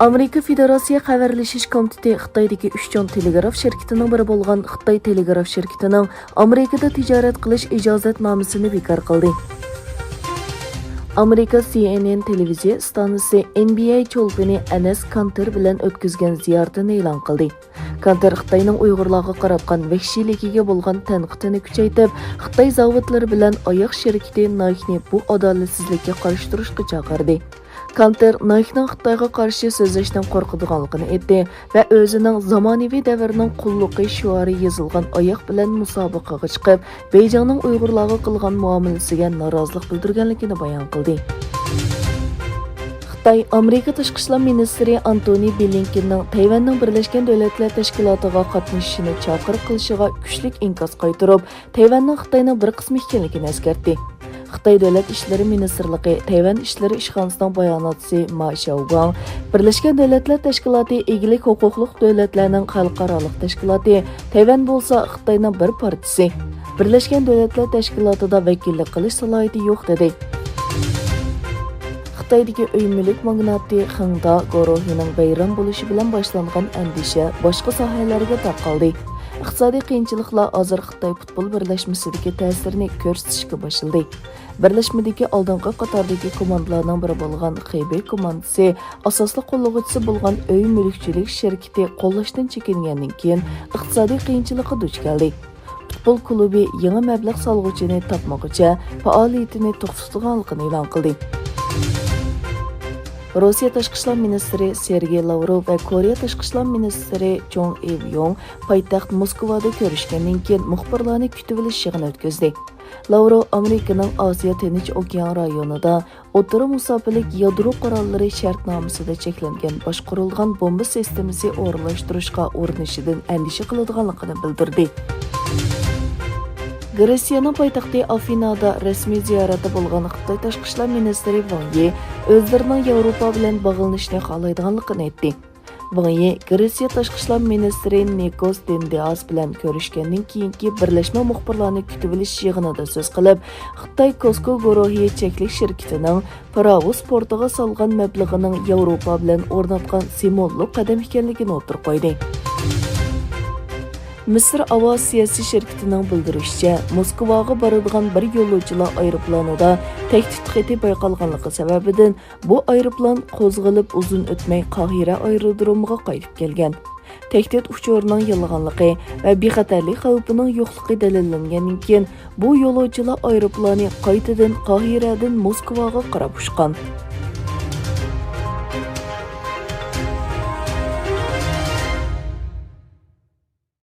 Amerika Federatsiya xabarlashish komiteti Xitoydagi 3 jon telegraf shirkatining biri bo'lgan Xitoy telegraf shirkatining Amerikada tijorat qilish ijozatnomasini bekor qildi. Amerika CNN televiziya stansiyasi NBA cho'lpini Enes Kanter bilan o'tkazgan ziyoratini e'lon qildi. Kanter Xitoyning Uyg'urlarga qaratgan vahshiyligiga bo'lgan tanqidini kuchaytirib, Xitoy zavodlari bilan oyoq shirkati Nike'ni bu adolatsizlikka qarshi turishga chaqirdi. Kanter Nike'ning Xitoyga qarshi so'zlashdan qo'rqadiganligini aytdi va o'zining zamonaviy davrning qulluqi shiori yozilgan oyoq bilan musobaqaga chiqib, Beijingning Uyg'urlarga qilgan muomalasiga norozilik bildirganligini bayon qildi. Xitoy Amerika Tashqi ishlar ministri Antony Blinkenning Tayvanning Birlashgan Davlatlar Tashkilotiga qatnashishini chaqiriq qilishiga kuchlik inkos qaytarib, Tayvanning Xitoyning bir qismi ekanligini eskartdi. Xitoy Davlat ishlari ministrligi Tayvan ishlari ishxonasining bayonotchisi Ma Xiaoguang, Birlashgan Davlatlar Tashkiloti egalik huquqli davlatlarning xalqaro tashkiloti, Tayvan bo'lsa Xitoyning bir partiyasi. Birlashgan Davlatlar Tashkilotida vakillik qilish salohiyati yo'q dedi. Xitoydagi uy mulk magnati Xingda guruhining bayram bo'lishi bilan boshlangan andisha boshqa sohalarga tarqaldi. Iqtisodiy qiyinchiliklar hozir Xitoy futbol birlashmasidagi ta'sirini ko'rsatishga boshladi. Birlashmadagi oldingi qatordagi komandalarning biri bo'lgan Xibey komandasi asosli qo'llovchisi bo'lgan uy mulkchilik shirkati qo'llashdan chekingandan keyin iqtisodiy qiyinchilikqa duch keldi. Futbol klubi yangi mablag' solg'uvchini topmoqcha faoliyatini to'xtatganligini e'lon qildi. Rossiya Tashqi ishlar ministri Sergey Lavrov va Koreya Tashqi ishlar ministri Jong Eun-yong poytaxt Moskvada ko'rishgandan keyin muxbirlarni kutib olish yig'ini o'tkazdi. Lavrov Amerikaning Osiyo Tinch okean rayonida o'rta masofalik yadro qurollari shartnomasida cheklangan boshqarilgan bomba sistemasi o'rnashtirishga urinishidan andisha qiladiganligini bildirdi. Gretsiyaning poytaxti Afinada rasmiy ziyorati bo'lgan Xitoy Tashqi ishlar ministri Wang Yi o'zlarining Yevropa bilan bog'lanishni xohlaydiganligini aytdi. Wang Yi Gretsiya Tashqi ishlar ministri Nikos Dendias bilan ko'rishgandan keyingi birlashma muxbirlarni kutib olish yig'inida so'z qilib, Xitoy Costco guruhi cheklik shirkatining Paravos portiga solgan mablag'ining Yevropa bilan o'rnatgan simvolli qadam ekanligini o'tirib qo'ydi. Misr aviatsiyasi shirkatining bildirishicha, Moskvaga boradigan bir yo'lovchilar aeroplanida tahdid xati bayqalganligi sababidan bu aeroplan qo'zg'alib uzun o'tmay Qohira aerodromiga qaytib kelgan. Tahdid uchurining yolg'onligi va bexatarlik xavfining yo'qligi dalillangandan keyin bu yo'lovchilar aeroplani qaytadan Qohiradan Moskvaga qarab uchgan.